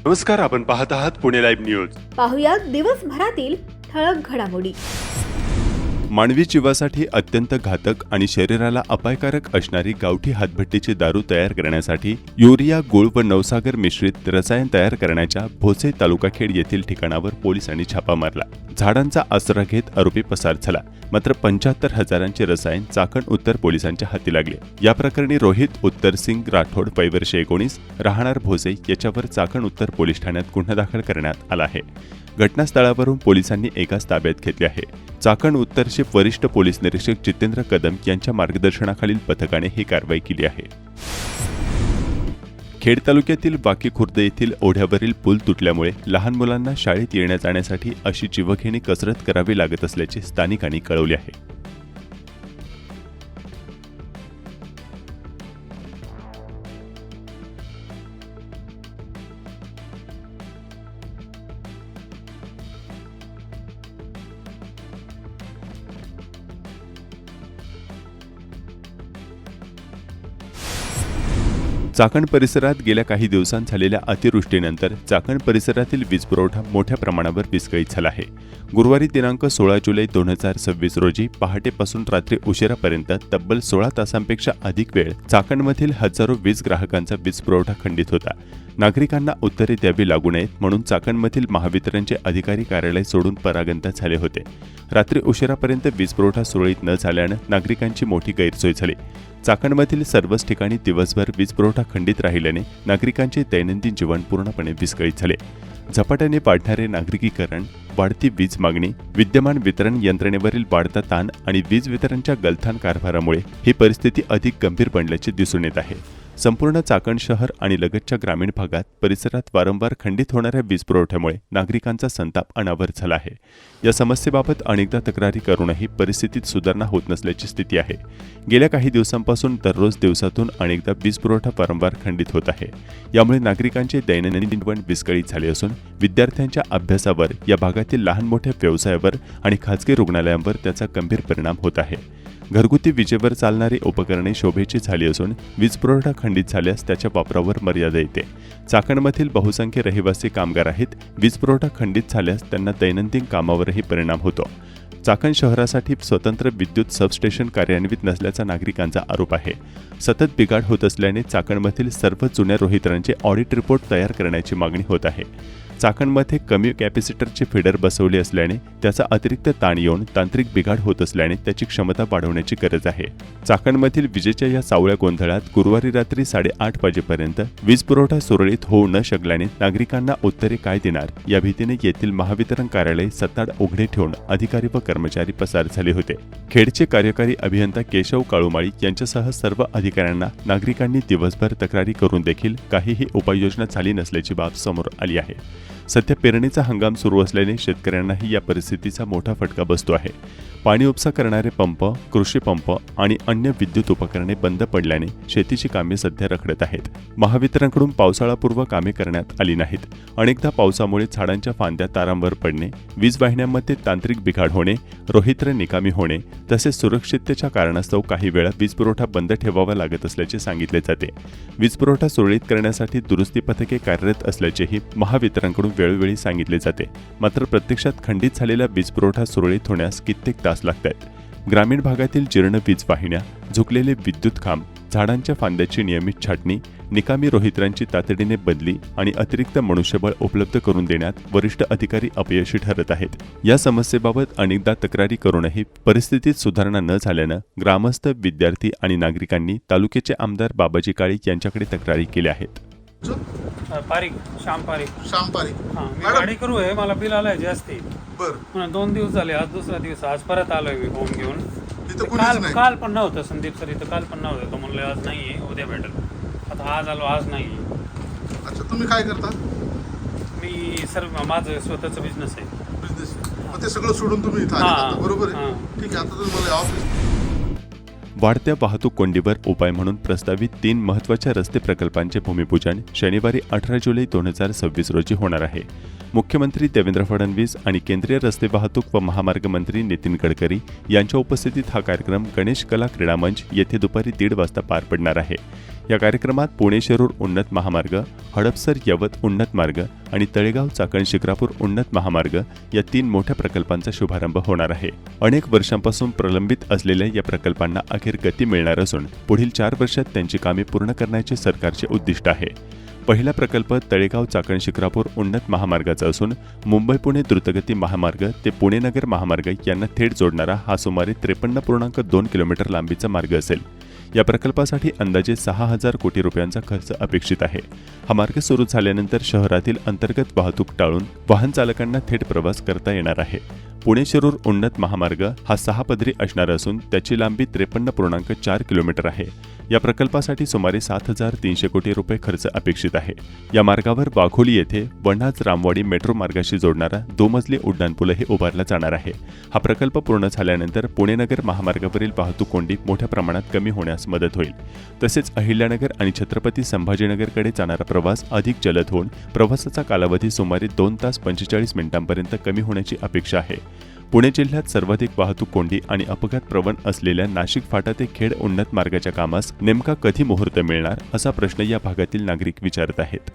नमस्कार, आपण पाहत आहात पुणे लाईव्ह न्यूज. पाहुयात दिवसभरातील ठळक घडामोडी. मानवी जीवासाठी अत्यंत घातक आणि शरीराला अपायकारक असणारी गावठी हातभट्टीची दारू तयार करण्यासाठी युरिया, गूळ व नवसागर मिश्रित रसायन तयार करण्याच्या भोसे तालुकाखेड येथील ठिकाणावर पोलिसांनी छापा मारला. झाडांचा आसरा घेत आरोपी पसार झाला. मात्र 75,000चे रसायन चाकण उत्तर पोलिसांच्या हाती लागले. या प्रकरणी रोहित उत्तरसिंग राठोड वय वर्ष 19 राहणार भोसे याच्यावर चाकण उत्तर पोलीस ठाण्यात गुन्हा दाखल करण्यात आला आहे. घटनास्थळावरून पोलिसांनी एकाच ताब्यात घेतले आहे. चाकण उत्तरचे वरिष्ठ पोलीस निरीक्षक जितेंद्र कदम यांच्या मार्गदर्शनाखालील पथकाने ही कारवाई केली आहे. खेड तालुक्यातील वाकी खुर्द येथील ओढ्यावरील पूल तुटल्यामुळे लहान मुलांना शाळेत येण्या जाण्यासाठी अशी जीवघेणी कसरत करावी लागत असल्याचे स्थानिकांनी कळवले आहे. चाकण परिसरात गेल्या काही दिवसांत झालेल्या अतिवृष्टीनंतर चाकण परिसरातील वीज पुरवठा मोठ्या प्रमाणावर विस्कळीत झाला आहे. गुरुवारी दिनांक 16 जुलै 2026 रोजी पहाटेपासून रात्री उशिरापर्यंत तब्बल 16 तासांपेक्षा अधिक वेळ चाकणमधील हजारो वीज ग्राहकांचा वीज पुरवठा खंडित होता. नागरिकांना उत्तरे द्यावी लागू नयेत म्हणून चाकणमधील महावितरणचे अधिकारी कार्यालय सोडून परागंदा झाले होते. रात्री उशिरापर्यंत वीज पुरवठा सुरळीत न झाल्यानं नागरिकांची मोठी गैरसोय झाली. चाकणमधील सर्वच ठिकाणी दिवसभर वीज पुरवठा खंडित राहिल्याने नागरिकांचे दैनंदिन जीवन पूर्णपणे विस्कळीत झाले. झपाट्याने वाढणारे नागरिकीकरण, वाढती वीज मागणी, विद्यमान वितरण यंत्रणेवरील वाढता ताण आणि वीज वितरणच्या गलथान कारभारामुळे ही परिस्थिती अधिक गंभीर बनल्याचे दिसून येत आहे. संपूर्ण चाकण शहर आणि लगतच्या ग्रामीण भागात परिसरात वारंवार खंडित होणाऱ्या वीज पुरवठ्यामुळे नागरिकांचा संताप अनावर झाला आहे. या समस्येबाबत अनेकदा तक्रारी करूनही परिस्थितीत सुधारणा होत नसल्याची स्थिती आहे. गेल्या काही दिवसांपासून दररोज दिवसातून अनेकदा वीज पुरवठा वारंवार खंडित होत आहे. यामुळे नागरिकांचे दैनंदिन जीवन विस्कळीत झाले असून विद्यार्थ्यांच्या अभ्यासावर, या भागातील लहान मोठ्या व्यवसायावर आणि खाजगी रुग्णालयांवर त्याचा गंभीर परिणाम होत आहे. घरगुती विजेवर चालणारी उपकरणे शोभेची झाली असून वीज पुरवठा खंडित झाल्यास त्याच्या वापरावर मर्यादा येते. चाकणमधील बहुसंख्य रहिवासी कामगार आहेत. वीज पुरवठा खंडित झाल्यास त्यांना दैनंदिन कामावरही परिणाम होतो. चाकण शहरासाठी स्वतंत्र विद्युत सबस्टेशन कार्यान्वित नसल्याचा नागरिकांचा आरोप आहे. सतत बिघाड होत असल्याने चाकणमधील सर्व जुन्या रोहित्रांचे ऑडिट रिपोर्ट तयार करण्याची मागणी होत आहे. चाकणमध्ये कमी कॅपॅसिटरचे फीडर बसवले असल्याने त्याचा अतिरिक्त ताण येऊन तांत्रिक बिघाड होत असल्याने त्याची क्षमता वाढवण्याची गरज आहे. चाकणमधील विजेच्या या सावळ्या गोंधळात गुरुवारी रात्री 8:30 वाजेपर्यंत वीज पुरवठा सुरळीत होऊ न शकल्याने नागरिकांना उत्तरे काय देणार या भीतीने येथील महावितरण कार्यालय सताड उघडे ठेवून अधिकारी व कर्मचारी पसार झाले होते. खेडचे कार्यकारी अभियंता केशव काळुमाळी यांच्यासह सर्व अधिकाऱ्यांना नागरिकांनी दिवसभर तक्रारी करून देखील काहीही उपाययोजना झाली नसल्याची बाब समोर आली आहे. सध्या पेरणीचा हंगाम सुरू असल्याने शेतकऱ्यांनाही या परिस्थितीचा मोठा फटका बसतो आहे. पाणी उपसा करणारे पंप, कृषी पंप आणि अन्य विद्युत उपकरणे बंद पडल्याने शेतीची कामे सध्या रखडत आहेत. महावितरणकडून पावसाळापूर्व कामे करण्यात आली नाहीत. अनेकदा पावसामुळे झाडांच्या फांद्या तारांवर पडणे, वीज वाहिन्यांमध्ये तांत्रिक बिघाड होणे, रोहित्र निकामी होणे तसेच सुरक्षिततेच्या कारणास्तव काही वेळा वीज पुरवठा बंद ठेवावा लागत असल्याचे सांगितले जाते. वीज पुरवठा सुरळीत करण्यासाठी दुरुस्ती पथके कार्यरत असल्याचेही महावितरणकडून वेळोवेळी सांगितले जाते. मात्र प्रत्यक्षात खंडित झालेला वीज पुरवठा सुरळीत होण्यास कित्येक तास लागतात. ग्रामीण भागातील जीर्ण वीज वाहिन्या, झुकलेले विद्युत खांब, झाडांच्या फांद्याची नियमित छाटणी, निकामी रोहित्रांची तातडीने बदली आणि अतिरिक्त मनुष्यबळ उपलब्ध करून देण्यात वरिष्ठ अधिकारी अपयशी ठरत आहेत. या समस्येबाबत अनेकदा तक्रारी करूनही परिस्थितीत सुधारणा न झाल्यानं ग्रामस्थ, विद्यार्थी आणि नागरिकांनी तालुक्याचे आमदार बाबाजी काळे यांच्याकडे तक्रारी केल्या आहेत. श्याम पारिक हां मी गाडी करू आहे. मला बिल आलंय जास्ती. बरं 2 दिवस झाले, आज दुसरा दिवस. आज परत आलोय मी होम घेऊन. इथं कोणीच नाही. काल पण नव्हतं संदीप सर इथं, काल पण नव्हतं. तो म्हणलं आज नाही आहे, उद्या भेटेल. आता आज आलो, आज नाही. अच्छा, तुम्ही काय करता? मी सर माझं स्वतःचं बिझनेस आहे. बिझनेस. मग ते सगळं सोडून तुम्ही इथं आले आता, बरोबर आहे? ठीक आहे. आता तुम्ही मला ऑफिस. वाढत्या वाहतूक कोंडीवर उपाय म्हणून प्रस्तावित 3 महत्त्वाच्या रस्ते प्रकल्पांचे भूमिपूजन शनिवारी 18 जुलै 2026 रोजी होणार आहे. मुख्यमंत्री देवेंद्र फडणवीस आणि केंद्रीय रस्ते वाहतूक व महामार्ग मंत्री नितीन गडकरी यांच्या उपस्थितीत हा कार्यक्रम गणेश कला क्रीडा मंच येथे दुपारी 1:30 वाजता पार पडणार आहे. या कार्यक्रमात पुणे शिरूर उन्नत महामार्ग, हडपसर यवत उन्नत मार्ग आणि तळेगाव चाकण शिक्रापूर उन्नत महामार्ग या 3 मोठ्या प्रकल्पांचा शुभारंभ होणार आहे. अनेक वर्षांपासून प्रलंबित असलेल्या या प्रकल्पांना अखेर गती मिळणार असून पुढील 4 वर्षात त्यांची कामे पूर्ण करण्याचे सरकारचे उद्दिष्ट आहे. पहिला प्रकल्प तळेगाव चाकण शिक्रापूर उन्नत महामार्गाचा असून मुंबई पुणे द्रुतगती महामार्ग ते पुणे नगर महामार्ग यांना थेट जोडणारा हा सुमारे 53.2 किलोमीटर लांबीचा मार्ग असेल. या प्रकल्पासाठी अंदाजे 6,000 कोटी रुपयांचा खर्च अपेक्षित आहे. हा मार्ग सुरू झाल्यानंतर शहरातील अंतर्गत वाहतूक टाळून वाहन चालकांना थेट प्रवास करता येणार आहे. पुणे शिरूर उन्नत महामार्ग हा 6 पदरी असणार असून त्याची लांबी 53.4 किलोमीटर आहे. या प्रकल्पासाठी सुमारे 7,300 कोटी रुपये खर्च अपेक्षित आहे. या मार्गावर वाघोली येथे वनाज रामवाडी मेट्रो मार्गाशी जोडणारा 2 मजली उड्डाणपूलही उभारला जाणार आहे. हा प्रकल्प पूर्ण झाल्यानंतर पुणे नगर महामार्गावरील वाहतूक कोंडी मोठ्या प्रमाणात कमी होण्यास मदत होईल. तसेच अहिल्यानगर आणि छत्रपती संभाजीनगरकडे जाणारा प्रवास अधिक जलद होऊन प्रवासाचा कालावधी सुमारे 2 तास 45 मिनिटांपर्यंत कमी होण्याची अपेक्षा आहे. पुणे जिल्ह्यात सर्वाधिक वाहतूक कोंडी आणि अपघात प्रवण असलेल्या नाशिक फाटा ते खेड उन्नत मार्गाच्या कामास नेमका कधी मुहूर्त मिळणार असा प्रश्न या भागातील नागरिक विचारत आहेत.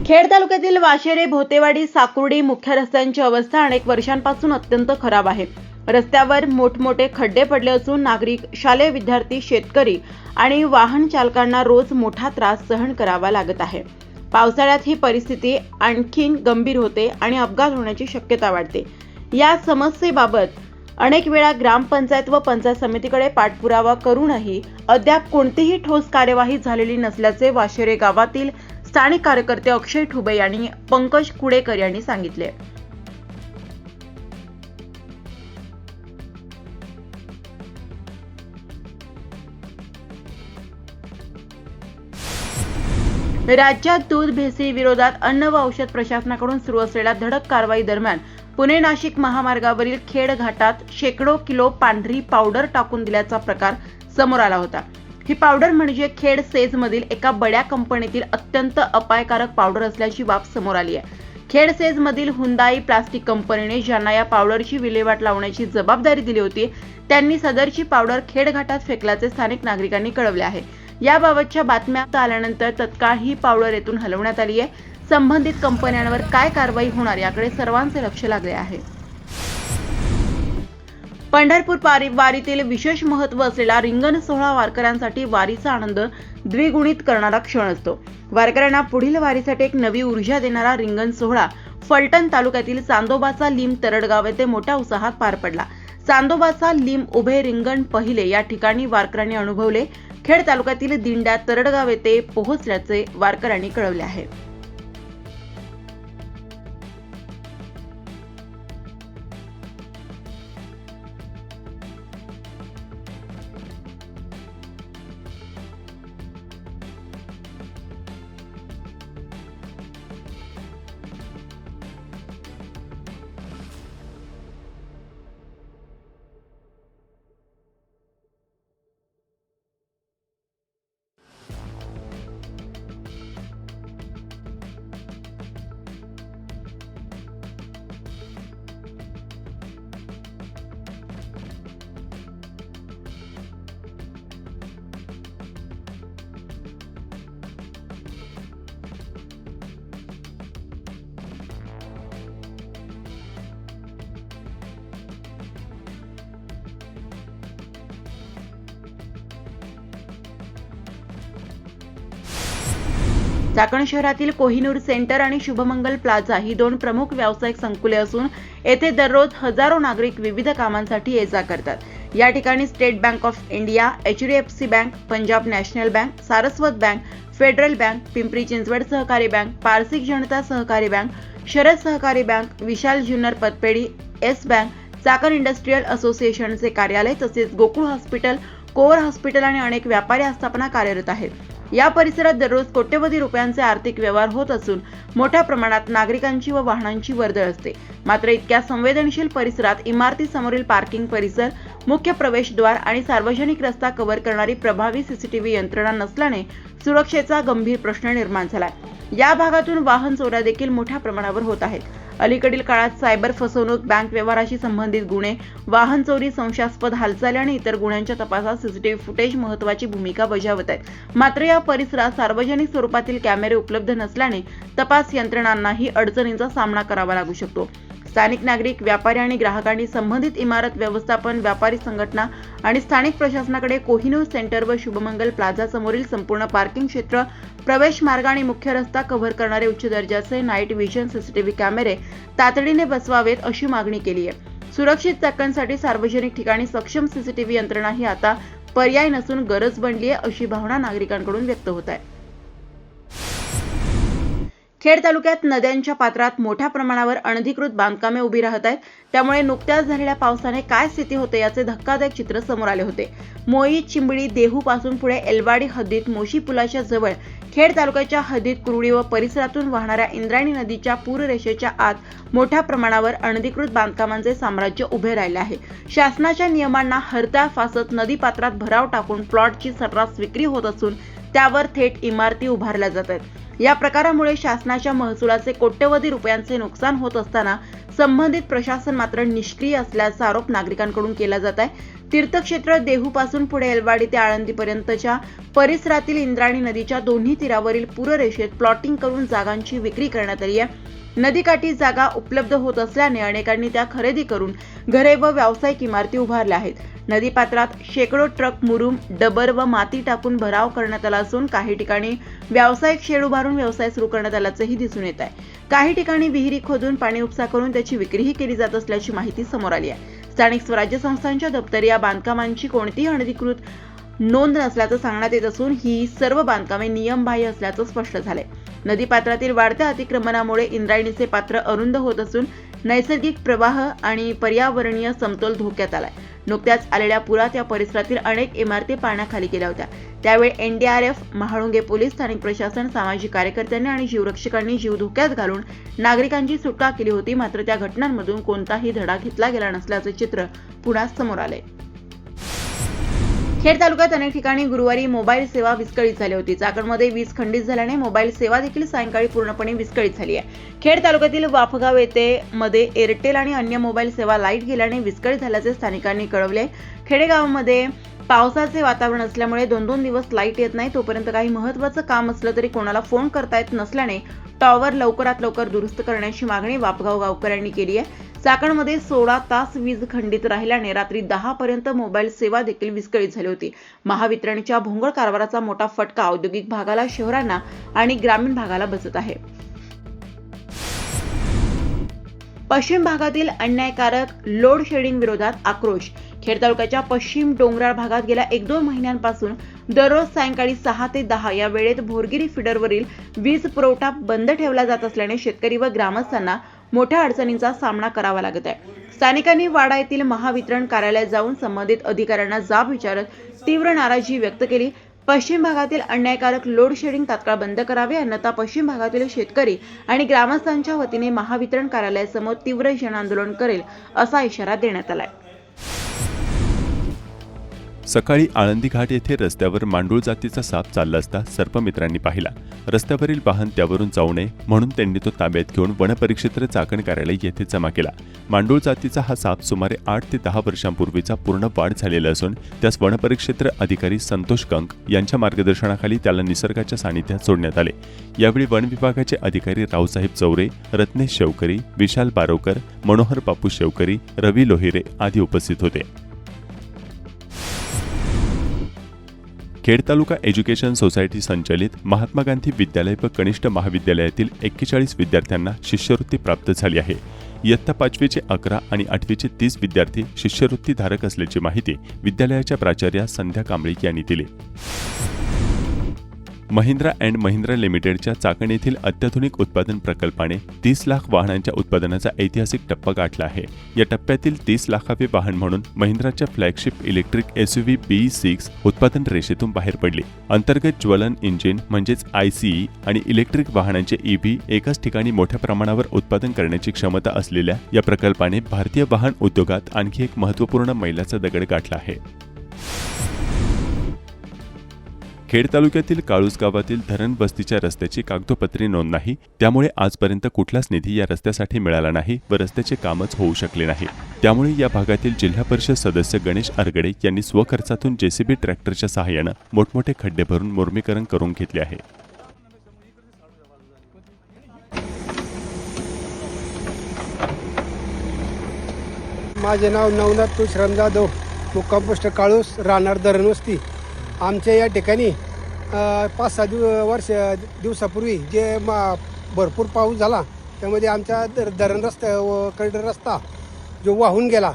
खेड तालुक्यातील वाशेरे भोतेवाडी साकुर्डी मुख्य रस्त्यांची अवस्था अनेक वर्षांपासून अत्यंत खराब आहे. रस्त्यावर मोठमोठे खड्डे पडले असून नागरिक, शालेय विद्यार्थी, शेतकरी आणि वाहन चालकांना रोज मोठा त्रास सहन करावा लागत आहे. पावसाळ्यात ही परिस्थिती आणखीन गंभीर होते आणि अपघात होण्याची शक्यता वाढते. या समस्येबाबत अनेक वेळा ग्रामपंचायत व पंचायत समितीकडे पाठपुरावा करूनही अद्याप कोणतीही ठोस कार्यवाही झालेली नसल्याचे वाशेरे गावातील स्थानिक कार्यकर्ते अक्षय ठुबे यांनी पंकज कुडेकर यांनी सांगितले. राज्यात दूध भेसळी विरोधात अन्न व औषध प्रशासनाकडून सुरू असलेल्या धडक कारवाई दरम्यान पुणे नाशिक महामार्गावरील खेड घाटात शेकडो किलो पांढरी पावडर टाकून दिल्याचा प्रकार समोर आला होता. ही पावडर म्हणजे खेड सेज मधील एका बड्या कंपनीतील अत्यंत अपायकारक पावडर असल्याची बाब समोर आली आहे. खेड सेज मधील हुंदाई प्लास्टिक कंपनीने ज्यांना या पावडरची विल्हेवाट लावण्याची जबाबदारी दिली होती त्यांनी सदरची पावडर खेड घाटात फेकल्याचे स्थानिक नागरिकांनी कळवले आहे. याबाबतच्या बातम्या आल्यानंतर तत्काळ ही पावडर येथून हलवण्यात आली आहे. संबंधित कंपन्यांवर काय कारवाई होणार याकडे सर्वांचे लक्ष लागले आहे. पंढरपूर वारीतील विशेष महत्त्व असलेला रिंगण सोहळा वारकऱ्यांसाठी वारीचा आनंद द्विगुणित करणारा क्षण असतो. वारकऱ्यांना पुढील वारीसाठी एक नवी ऊर्जा देणारा रिंगण सोहळा फलटण तालुक्यातील चांदोबाचा लिंब तरडगाव येथे मोठ्या उत्साहात पार पडला. चांदोबाचा लिंब उभे रिंगण पहिले या ठिकाणी वारकऱ्यांनी अनुभवले. खेड तालुक्यातील दिंड्या तरडगाव येथे पोहोचल्याचे वारकऱ्यांनी कळवले आहे. चाकण शहरातील कोहिनूर सेंटर आणि शुभमंगल प्लाझा ही 2 प्रमुख व्यावसायिक संकुले असून येथे दररोज हजारो नागरिक विविध कामांसाठी ये-जा करतात. या ठिकाणी state bank of India, HDFC bank, Punjab national bank, Saraswat bank, federal bank, Pimpri Chinchwad सहकारी बँक, पारसिक जनता सहकारी बँक, शरद सहकारी बँक, विशाल ज्युनियर पतपेढी, येस बँक, चाकण इंडस्ट्रियल असोसिएशनचे कार्यालय तसेच गोकुळ हॉस्पिटल, कोवर हॉस्पिटल आणि अनेक व्यापारी आस्थापना कार्यरत आहेत. या परिसरात दररोज कोट्यवधी रुपयांचे आर्थिक व्यवहार होत असून मोठ्या प्रमाणात नागरिकांची व वाहनांची वर्दळ असते. मात्र इतक्या संवेदनशील परिसरात इमारतीसमोरील पार्किंग परिसर, मुख्य प्रवेशद्वार आणि सार्वजनिक रस्ता कव्हर करणारी प्रभावी CCTV यंत्रणा नसल्याने सुरक्षेचा गंभीर प्रश्न निर्माण झालाय. या भागातून वाहन चोऱ्या देखील मोठ्या प्रमाणावर होत आहेत. अलीकडील काळात सायबर फसवणूक, बँक व्यवहाराशी संबंधित गुन्हे, वाहन चोरी, संशयास्पद हालचाली आणि इतर गुन्ह्यांच्या तपासात सीसीटीव्ही फुटेज महत्त्वाची भूमिका बजावत आहेत. मात्र या परिसरात सार्वजनिक स्वरूपातील कॅमेरे उपलब्ध नसल्याने तपास यंत्रणांनाही अडचणींचा सामना करावा लागू शकतो. स्थानिक नागरिक, व्यापारी आणि ग्राहकांनी संबंधित इमारत व्यवस्थापन, व्यापारी संघटना आणि स्थानिक प्रशासनाकडे कोहिनूर सेंटर व शुभमंगल प्लाझा समोरील संपूर्ण पार्किंग क्षेत्र, प्रवेश मार्ग आणि मुख्य रस्ता कव्हर करणारे उच्च दर्जाचे नाईट व्हिजन सीसीटीव्ही कॅमेरे तातडीने बसवावेत अशी मागणी केली आहे. सुरक्षित चाकणसाठी सार्वजनिक ठिकाणी सक्षम सीसीटीव्ही यंत्रणा ही आता पर्याय नसून गरज बनली आहे अशी भावना नागरिकांकडून व्यक्त होत आहे. खेड तालुक्यात नद्यांच्या पात्रात मोठ्या प्रमाणावर अनधिकृत बांधकामे उभी राहत आहेत. त्यामुळे नुकत्याच झालेल्या पावसाने काय स्थिती होते याचे धक्कादायक चित्र समोर आले होते. मोई, चिंबळी, देहू पासून पुढे एलवाडी हद्दीत मोशी पुलाच्या जवळ खेड तालुक्याच्या हद्दीत कुरुडी व परिसरातून वाहणाऱ्या इंद्रायणी नदीच्या पूररेषेच्या आत मोठ्या प्रमाणावर अनधिकृत बांधकामांचे साम्राज्य उभे राहिले आहे. शासनाच्या नियमांना हरताळ फासत नदीपात्रात भराव टाकून प्लॉटची सर्रास विक्री होत असून त्यावर थेट इमारती उभारल्या जात आहेत. या प्रकारामुळे शासनाच्या महसुलाचे कोट्यवधी रुपयांचे नुकसान होत असताना संबंधित प्रशासन मात्र निष्क्रिय असल्याचा आरोप नागरिकांकडून केला जात आहे. तीर्थक्षेत्र देहू पासून पुढे एलवाडी ते आळंदीपर्यंतच्या परिसरातील इंद्रायणी नदीच्या दोन्ही तीरावरील पूररेषेत प्लॉटिंग करून जागांची विक्री करण्यात आली आहे. नदीकाठी जागा उपलब्ध होत असल्याने अनेकांनी त्या खरेदी करून घरे व व्यावसायिक इमारती उभारल्या आहेत. नदीपात्रात शेकडो ट्रक मुरुम, डबर व माती टाकून भराव करण्यात आला असून काही ठिकाणी व्यावसायिक शेड उभारून व्यवसाय सुरू करण्यात आल्याचेही दिसून येत आहे. काही ठिकाणी विहिरी खोदून पाणी उपसा करून त्याची विक्रीही केली जात असल्याची माहिती समोर आली आहे. स्थानिक स्वराज्य संस्थांच्या दप्तरी या बांधकामांची कोणतीही अनधिकृत नोंद नसल्याचं सांगण्यात येत असून ही सर्व बांधकामे नियमबाह्य असल्याचं स्पष्ट झालंय. नदीपात्रातील वाढत्या अतिक्रमणामुळे इंद्रायणीचे पात्र अरुंद होत असून नैसर्गिक प्रवाह आणि पर्यावरणीय समतोल धोक्यात आलाय. नुकत्याच आलेल्या पुरात या परिसरातील अनेक इमारती पाण्याखाली गेल्या होत्या. त्यावेळी एनडीआरएफ, महाळुंगे पोलीस, स्थानिक प्रशासन, सामाजिक कार्यकर्त्यांनी आणि जीवरक्षकांनी जीव धोक्यात घालून नागरिकांची सुटका केली होती. मात्र त्या घटनांमधून कोणताही धडा घेतला गेला नसल्याचे चित्र पुन्हा समोर आले. खेड तालुक्यात अनेक ठिकाणी गुरुवारी मोबाईल सेवा विस्कळीत झाली होती. चाकणमध्ये वीज खंडित झाल्याने मोबाईल सेवा देखील सायंकाळी पूर्णपणे विस्कळीत झाली आहे. खेड तालुक्यातील वाफगाव येथे मध्ये एअरटेल आणि अन्य मोबाईल सेवा लाईट गेल्याने विस्कळीत झाल्याचे स्थानिकांनी कळवले. खेडेगावामध्ये पावसाचे वातावरण असल्यामुळे 2-2 दिवस लाईट येत नाही. तोपर्यंत काही महत्त्वाचं काम असलं तरी कोणाला फोन करता येत नसल्याने टॉवर लवकरात लवकर दुरुस्त करण्याची मागणी वाफगाव गावकऱ्यांनी केली आहे. चाकणमध्ये 16 तास वीज खंडित राहिल्याने रात्री 10 पर्यंत मोबाईल सेवा देखील विस्कळीत झाली होती. महावितरणच्या भोंगळ कारभाराचा मोठा फटका औद्योगिक भागाला, शहरांना आणि ग्रामीण भागाला बसत आहे. पश्चिम भागातील अन्यायकारक लोड शेडिंग विरोधात आक्रोश. खेड तालुक्याच्या पश्चिम डोंगराळ भागात गेल्या 1-2 महिन्यांपासून दररोज सायंकाळी 6 ते 10 या वेळेत भोरगिरी फिडरवरील वीज पुरवठा बंद ठेवला जात असल्याने शेतकरी व ग्रामस्थांना मोठ्या अडचणींचा सामना करावा लागत आहे. स्थानिकांनी वाडा येथील महावितरण कार्यालयात जाऊन संबंधित अधिकाऱ्यांना जाब विचारत तीव्र नाराजी व्यक्त केली. पश्चिम भागातील अन्यायकारक लोड शेडिंग तात्काळ बंद करावे, अन्यथा पश्चिम भागातील शेतकरी आणि ग्रामस्थांच्या वतीने महावितरण कार्यालयासमोर तीव्र जनआंदोलन करेल असा इशारा देण्यात आलाय. सकाळी आळंदी घाट येथे रस्त्यावर मांडूळ जातीचा साप चालला असता सर्पमित्रांनी पाहिला. रस्त्यावरील वाहन त्यावरून जाऊ नये म्हणून त्यांनी तो ताब्यात घेऊन वनपरिक्षेत्र चाकण कार्यालय येथे जमा केला. मांडूळ जातीचा हा साप सुमारे 8 ते 10 वर्षांपूर्वीचा पूर्ण वाढ झालेला असून त्यास वनपरिक्षेत्र अधिकारी संतोष कंक यांच्या मार्गदर्शनाखाली त्याला निसर्गाच्या सानिध्यात सोडण्यात आले. यावेळी वन विभागाचे अधिकारी रावसाहेब चौरे, रत्नेश शेवकरी, विशाल बारोकर, मनोहर बापू शेवकरी, रवी लोहिरे आदी उपस्थित होते. खेड तालुका एज्युकेशन सोसायटी संचालित महात्मा गांधी विद्यालय व कनिष्ठ महाविद्यालयातील 41 विद्यार्थ्यांना शिष्यवृत्ती प्राप्त झाली आहे. इयत्ता 5वीचे 11 आणि 8वीचे 30 विद्यार्थी शिष्यवृत्ती धारक असल्याची माहिती विद्यालयाच्या प्राचार्या संध्या कांबळी यांनी दिली. महिंद्रा अँड महिंद्रा लिमिटेडच्या चाकण येथील अत्याधुनिक उत्पादन प्रकल्पाने 30 लाख वाहनांच्या उत्पादनाचा ऐतिहासिक टप्पा गाठला आहे. या टप्प्यातील 30 लाखावे वाहन म्हणून महिंद्राच्या फ्लॅगशिप इलेक्ट्रिक SUV BE6 उत्पादन रेषेतून बाहेर पडली. अंतर्गत ज्वलन इंजिन म्हणजेच ICE आणि इलेक्ट्रिक वाहनांचे EV एकाच ठिकाणी मोठ्या प्रमाणावर उत्पादन करण्याची क्षमता असलेल्या या प्रकल्पाने भारतीय वाहन उद्योगात आणखी एक महत्त्वपूर्ण मैलाचा दगड गाठला आहे. खेड तालुक्यातील काळूस गावातील धरण बस्तीच्या रस्त्याची कागदोपत्री नोंद नाही, त्यामुळे आजपर्यंत कुठलाच निधी या रस्त्यासाठी मिळाला नाही व रस्त्याचे कामच होऊ शकले नाही। त्यामुळे या भागातील जिल्हा परिषद सदस्य गणेश आरगडे यांनी स्वखर्चातून जेसीबी ट्रॅक्टरच्या सहाय्याने मोठमोठे खड्डे भरून मुर्मीकरण करून घेतले आहे। माझे नाव नवनाथ तुषराम जाधव, मुक्काम पोस्ट काळूस, राहणार धरण वस्ती। आमच्या या ठिकाणी 5-6 दिवसापूर्वी जे भरपूर पाऊस झाला त्यामध्ये आमच्या धरण रस्त्याकडे रस्ता जो वाहून गेला